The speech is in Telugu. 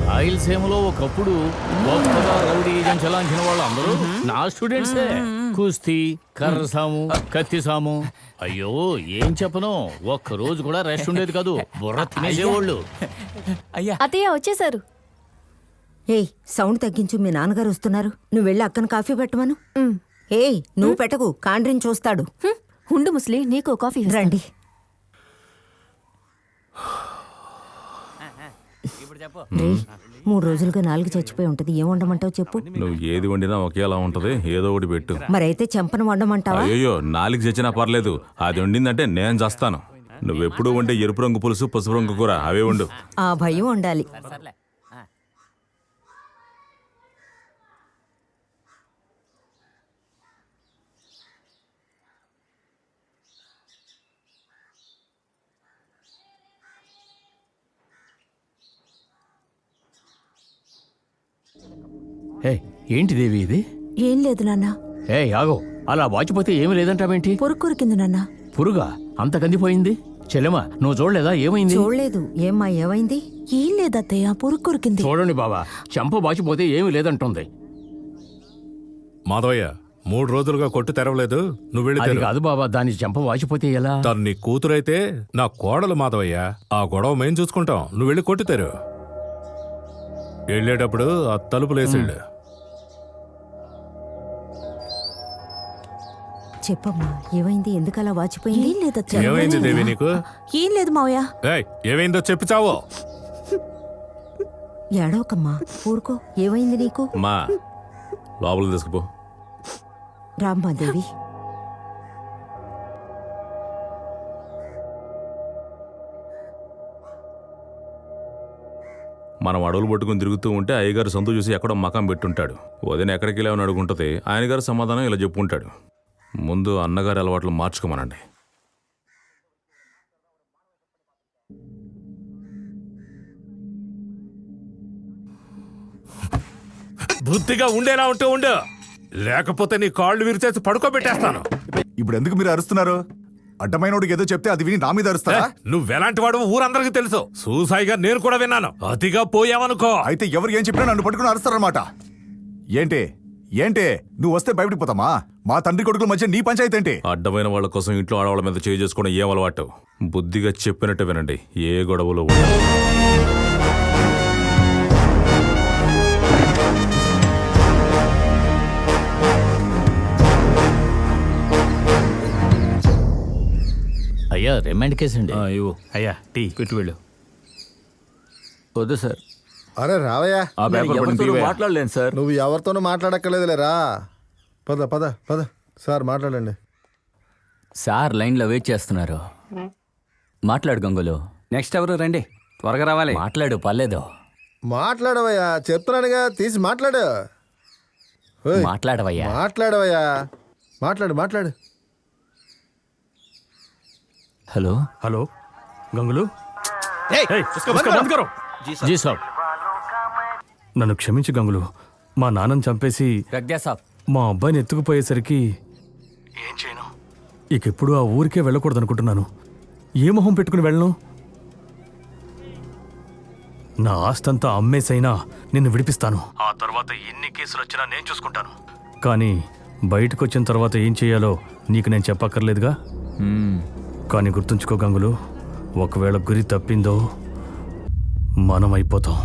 రాయలసీమలో ఒకప్పుడు గొప్పగా రౌడీజం చలాంచిన వాళ్ళు అందరూ నా స్టూడెంట్సే. కుస్తీ, కర్రసాము, కత్తిసాము. అయ్యో ఏం చెప్పను, ఒక్క రోజు కూడా రెస్ట్ ఉండేది కాదు, బుర్ర తినేసేవాళ్ళు. అయ్యా అత్తయ్య వచ్చేసారు. ఏయ్ సౌండ్ తగ్గించు, మీ నాన్నగారు వస్తున్నారు. నువ్వు వెళ్ళి అక్కను కాఫీ పెట్టమను. ఏయ్ నువ్వు పెట్టకు, కాండ్రిని చూస్తాడు. ఉండు ముసలి, నీకు కాఫీ ఇస్తాను. రండి. రే 3 రోజులుగా 4 చచ్చిపోయి ఉంటది, ఏం వండమంటావు చెప్పు. నువ్వు ఏది వండినా ఒకేలా ఉంటది, ఏదో ఒకటి పెట్టు. మరైతే చెంపను వండమంటావా? అయ్యో 4 చచ్చినా పర్లేదు, అది వండిందంటే నేను చేస్తాను. నువ్వెప్పుడు వండే ఎరుపు రంగు పులుసు, పసుపు రంగు కూర అవే వండు. ఆ భయం ఉండాలి. ఏంటి దేవి ఇది? ఏం లేదు నాన్న. ఆగో, అలా వాచిపోతే ఏమి లేదంటావేంటి? పొరుక్కొరికింది నాన్న. పురుగా అంత కందిపోయింది? చెల్లెమా నువ్వు చూడలేదా ఏమైంది? చూడలేదు. ఏమ్మా ఏమైంది? ఏం లేదత్తయ్య, పొరుక్కొరికింది. చూడండి బాబా, చెంప వాచిపోతే ఏమి లేదంటుంది. మాధవయ్య 3 రోజులుగా కొట్టు తెరవలేదు, నువ్వు వెళ్ళి అది తెరువు. కాదు బాబా, దాని చెంప వాచిపోతే ఎలా? తను నీ కూతురైతే నా కోడలు మాధవయ్య, ఆ గొడవ మేం చూసుకుంటాం, నువ్వు వెళ్ళి కొట్టు తెరు. వెళ్ళేటప్పుడు ఆ తలుపులేసాడు. చెప్పమ్మా ఏమైంది? ఎందుకలా వాచిపోయింది? ఏం లేదత్తయ్య. ఏమైంది దేవి నీకు? ఏం లేదు మావయ్య. ఏయ్ ఏమైందో చెప్పు చావో. ఏడవకమ్మా, ఊరుకో. ఏమైంది నీకు? మా లోపలికి తీసుకుపో. రామ్మా దేవి. మనం అడవులు పట్టుకుని తిరుగుతూ ఉంటే అయ్యగారు సొంత చూసి ఎక్కడో మకం పెట్టుంటాడు. వదిన ఎక్కడికి వెళ్ళామని అడుగుంటుంది, ఆయన గారు సమాధానం ఇలా చెప్పుకుంటాడు. ముందు అన్నగారి అలవాట్లు మార్చుకోమనండి. బుద్ధిగా ఉండేలా ఉంటూ ఉండు, లేకపోతే నీ కాళ్ళు విరిచేసి పడుకోబెట్టేస్తాను. ఇప్పుడు ఎందుకు మీరు అరుస్తున్నారు? అడ్డమైనోడికి ఏదో చెప్తే అది విని నా మీద అరుస్తారా? నువ్వెలాంటి వాడు ఊరందరికీ తెలుసు. సూసాయిగా నేను కూడా విన్నాను. అతిగా పోయావనుకో. అయితే ఎవరు ఏం చెప్పినా నన్ను పట్టుకుని అరుస్తారన్నమాట. ఏంటే ఏంటే నువ్వు వస్తే బయటకు పోతామా? మా తండ్రి కొడుకుల మధ్య నీ పంచాయతీ ఏంటి? అడ్డమైన వాళ్ళ కోసం ఇంట్లో ఆడవాళ్ళ మీద చేయి చేసుకోవడం ఏం అలవాటు? బుద్ధిగా చెప్పినట్టు వినండి, ఏ గొడవలు ఉండవు. అయ్యా రిమాండ్ కేసు అండి. ఇవ్వు. అయ్యా టీ పెట్టి వెళ్ళు. వద్దు సార్. అరే రావయ్యా, ఆ పేపర్ పడింది తీవే. మాట్లాడలేను సార్. నువ్వు ఎవరితోనూ మాట్లాడక్కర్లేదులేరా. పద పద పద సార్ మాట్లాడండి. సార్ లైన్లో వెయిట్ చేస్తున్నారు. మాట్లాడు గంగులు. నెక్స్ట్ ఎవరు రండి, త్వరగా రావాలి. మాట్లాడు, పర్లేదు. మాట్లాడవయ్యా, చెప్తున్నానుగా, తీసి మాట్లాడు. ఓయ్, మాట్లాడవయ్యా. మాట్లాడవయ్యా, మాట్లాడు మాట్లాడు. హలో హలో గంగులు. జీ సాబ్. నన్ను క్షమించు గంగులు. మా నాన్నని చంపేసి రగ్దా సాబ్, మా అబ్బాయిని ఎత్తుకుపోయేసరికి ఏం చేయను. ఇకెప్పుడు ఆ ఊరికే వెళ్ళకూడదు అనుకుంటున్నాను. ఏ మొహం పెట్టుకుని వెళ్ళను? నా ఆస్తంతా అమ్మేసైనా నిన్ను విడిపిస్తాను. ఆ తర్వాత ఎన్ని కేసులు వచ్చినా నేను చూసుకుంటాను. కానీ బయటకు వచ్చిన తర్వాత ఏం చేయాలో నీకు నేను చెప్పక్కర్లేదుగా. కానీ గుర్తుంచుకో గంగులు, ఒకవేళ గురి తప్పిందో మనం అయిపోతాం.